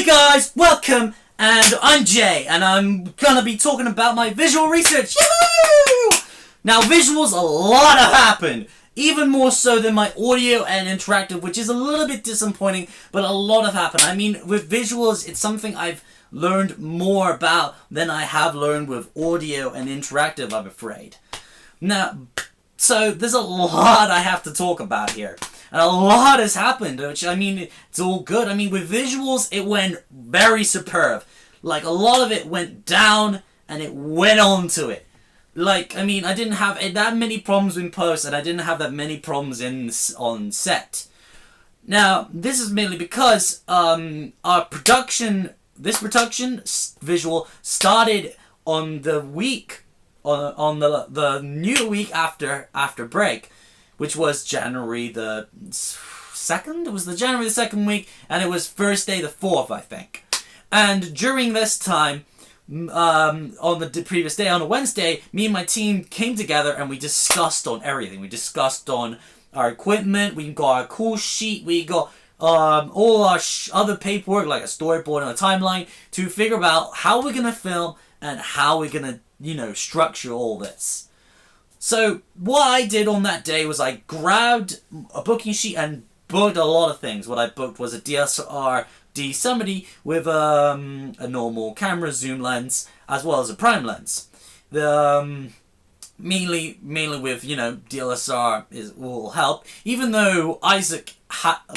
Hey guys, welcome, and I'm Jay, and I'm gonna be talking about my visual research. Yahoo! Now, visuals, a lot have happened, even more so than my audio and interactive, which is a little bit disappointing, but a lot have happened. I mean, with visuals, it's something I've learned more about than I have learned with audio and interactive, I'm afraid. Now, so there's a lot I have to talk about here. And a lot has happened, which, I mean, it's all good. I mean, with visuals, it went very superb. Like, a lot of it went down, and it went on to it. Like, I mean, I didn't have that many problems in post, and I didn't have that many problems on set. Now, this is mainly because our production, this production visual started on the week, on the new week after break, which was January the 2nd? It was the January the 2nd week, and it was Thursday the 4th, I think. And during this time, on the previous day, on a Wednesday, me and my team came together and we discussed on everything. We discussed on our equipment, we got our call sheet, we got all our other paperwork, like a storyboard and a timeline, to figure out how we're going to film and how we're going to, structure all this. So, what I did on that day was I grabbed a booking sheet and booked a lot of things. What I booked was a DSLR D70 with a normal camera zoom lens, as well as a prime lens. Mainly with, DSLR will help. Even though Isaac,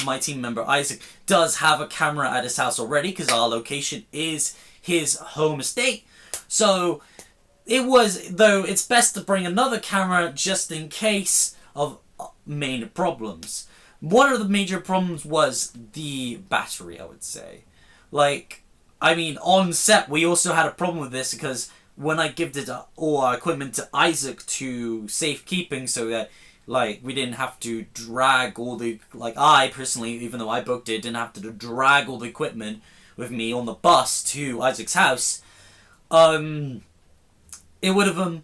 my team member Isaac, does have a camera at his house already, because our location is his home estate. So it's best to bring another camera just in case of main problems. One of the major problems was the battery, I would say. On set, we also had a problem with this because when I gifted all our equipment to Isaac to safekeeping so that, we didn't have to drag all the, I personally, even though I booked it, didn't have to drag all the equipment with me on the bus to Isaac's house, it would have,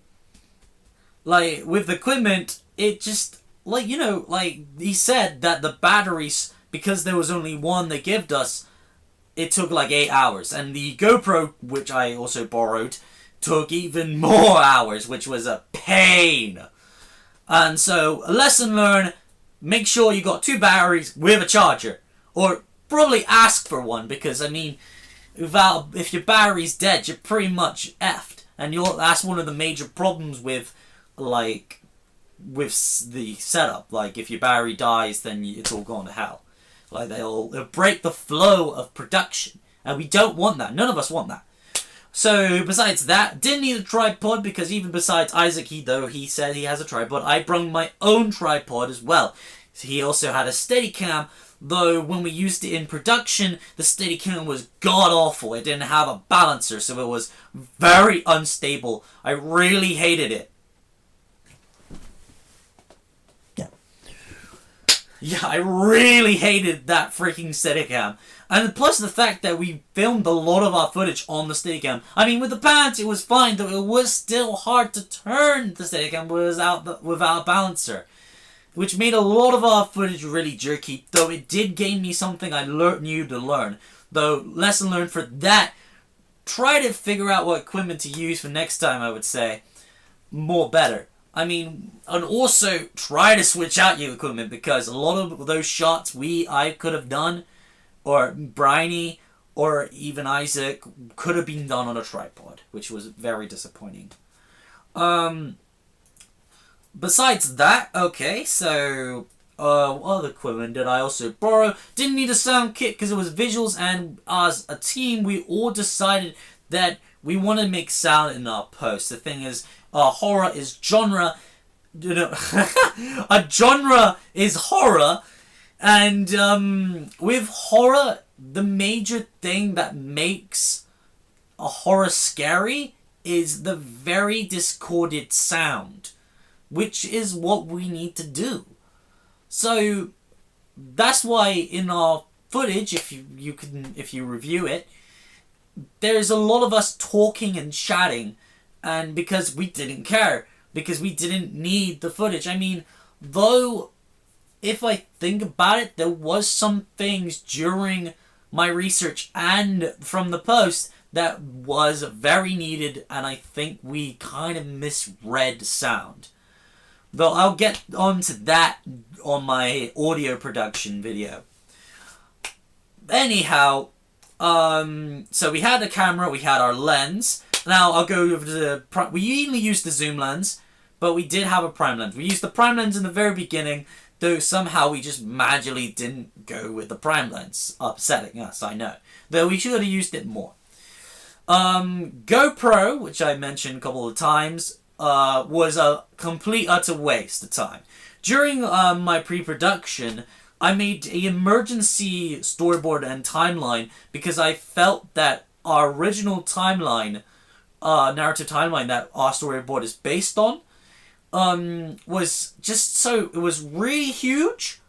with the equipment, it just, he said that the batteries, because there was only one they gave us, it took 8 hours. And the GoPro, which I also borrowed, took even more hours, which was a pain. And so, a lesson learned, make sure you got 2 batteries with a charger. Or probably ask for one, because, if your battery's dead, you're pretty much effed. And that's one of the major problems with the setup. If your battery dies, then it's all gone to hell. They'll break the flow of production. And we don't want that. None of us want that. So, besides that, didn't need a tripod, because even besides Isaac, he said he has a tripod, I brought my own tripod as well. So he also had a Steadicam, though when we used it in production, the Steadicam was god-awful. It didn't have a balancer, so it was very unstable. I really hated it. Yeah, I really hated that freaking Steadicam. And plus the fact that we filmed a lot of our footage on the Steadicam. With the pants, it was fine, though it was still hard to turn the Steadicam without a balancer. Which made a lot of our footage really jerky, though it did gain me something I knew to learn. Though, lesson learned for that, try to figure out what equipment to use for next time, I would say. More better. And also try to switch out your equipment, because a lot of those shots I could have done, or Bryony, or even Isaac, could have been done on a tripod, which was very disappointing. Besides that, okay, so, what other equipment did I also borrow? Didn't need a sound kit because it was visuals, and as a team, we all decided that we want to make sound in our post. The thing is, horror is genre, a genre is horror, and, with horror, the major thing that makes a horror scary is the very discorded sound, which is what we need to do. So that's why in our footage, if you review it, there's a lot of us talking and chatting, and because we didn't care, because we didn't need the footage. Though if I think about it, there was some things during my research and from the post that was very needed, and I think we kind of misread sound. Though I'll get onto that on my audio production video. Anyhow, so we had a camera, we had our lens. Now I'll go over to the... We usually use the zoom lens, but we did have a prime lens. We used the prime lens in the very beginning, though somehow we just magically didn't go with the prime lens. Upsetting us, I know. Though we should have used it more. GoPro, which I mentioned a couple of times, was a complete utter waste of time. During my pre-production, I made an emergency storyboard and timeline because I felt that our original timeline, narrative timeline that our storyboard is based on, was just so... It was really huge,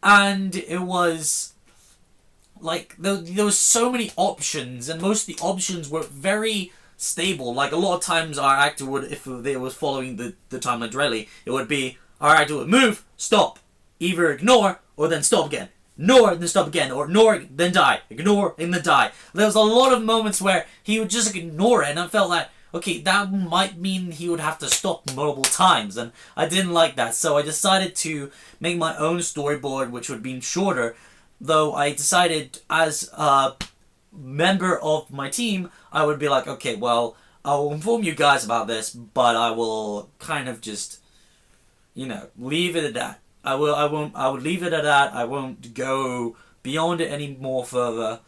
and it was... Like, there was so many options, and most of the options were very stable. Like, a lot of times our actor would, if they was following the timeline directly, it would be, our actor would move, stop, either ignore, or then stop again. Ignore, then stop again, or ignore, then die. Ignore, and then die. There was a lot of moments where he would just ignore it, and I felt like, okay, that might mean he would have to stop multiple times, and I didn't like that, so I decided to make my own storyboard, which would be shorter. Though I decided, as a member of my team, I would be like, okay, well, I will inform you guys about this, but I will kind of just, leave it at that. I would leave it at that. I won't go beyond it any more further.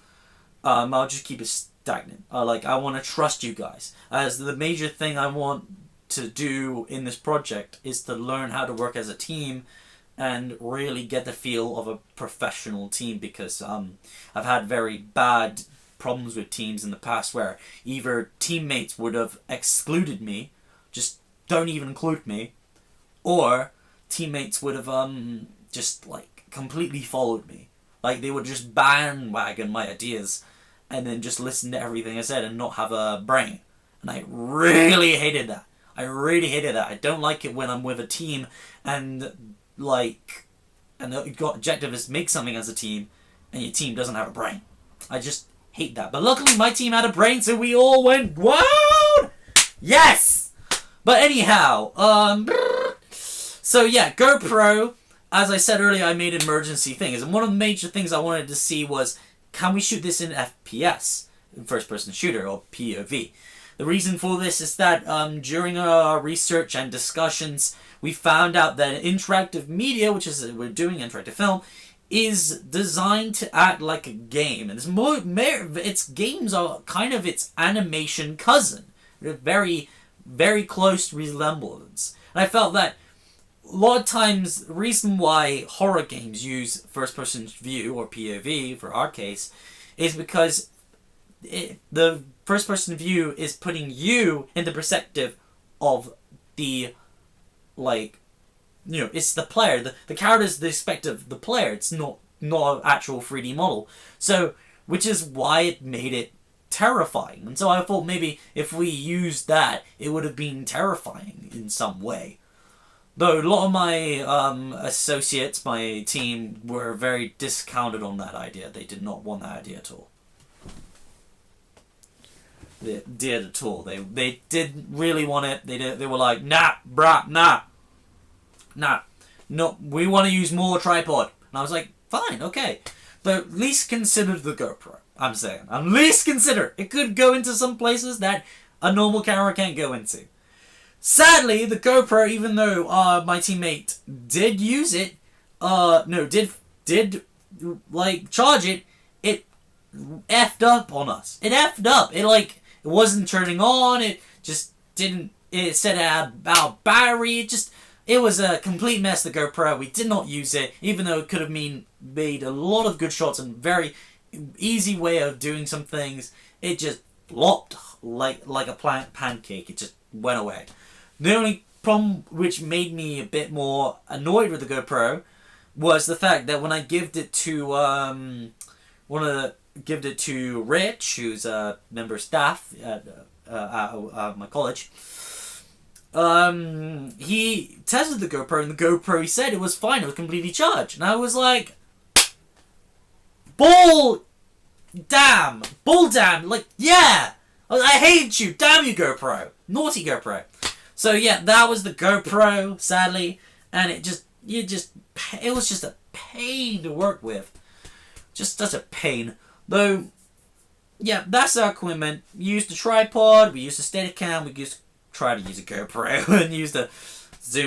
I'll just keep it stagnant. I want to trust you guys. As the major thing I want to do in this project is to learn how to work as a team and really get the feel of a professional team, because I've had very bad problems with teams in the past where either teammates would have excluded me, just don't even include me, or teammates would have just completely followed me. Like, they would just bandwagon my ideas and then just listen to everything I said and not have a brain. And I really hated that. I don't like it when I'm with a team and the objective is to make something as a team, and your team doesn't have a brain. I just hate that. But luckily my team had a brain, so we all went wild! Yes! But anyhow, so yeah, GoPro, as I said earlier, I made emergency things, and one of the major things I wanted to see was, can we shoot this in FPS, in first-person shooter, or POV? The reason for this is that during our research and discussions, we found out that interactive media, which is we're doing interactive film, is designed to act like a game, and its games are kind of its animation cousin. They're very, very close resemblance. And I felt that a lot of times the reason why horror games use first-person view or POV for our case is because the first-person view is putting you in the perspective of the, it's the player. The character is the perspective of the player. It's not an actual 3D model. So, which is why it made it terrifying. And so I thought maybe if we used that, it would have been terrifying in some way. Though a lot of my associates, my team, were very discounted on that idea. They did not want that idea at all. They did at all. They didn't really want it. They were like, nah, bruh, nah. No, we want to use more tripod. And I was like, fine, okay. But at least consider the GoPro. I'm saying. At least consider. It could go into some places that a normal camera can't go into. Sadly, the GoPro, even though my teammate did use it, did charge it, it effed up on us. It effed up. It wasn't turning on. It just didn't. It said it had about battery. It was a complete mess. The GoPro. We did not use it, even though it could have made a lot of good shots and very easy way of doing some things. It just flopped like a pancake. It just went away. The only problem which made me a bit more annoyed with the GoPro was the fact that when I gave it to Rich, who's a member of staff at my college, he tested the GoPro, and the GoPro, he said it was fine, it was completely charged. And I was like, damn, bull damn, like, yeah, I hate you, damn you GoPro, naughty GoPro. So yeah, that was the GoPro, sadly, and it was just a pain to work with, just such a pain. Though, yeah, that's our equipment. We used a tripod, we used a Steadicam, we used try to use a GoPro and use the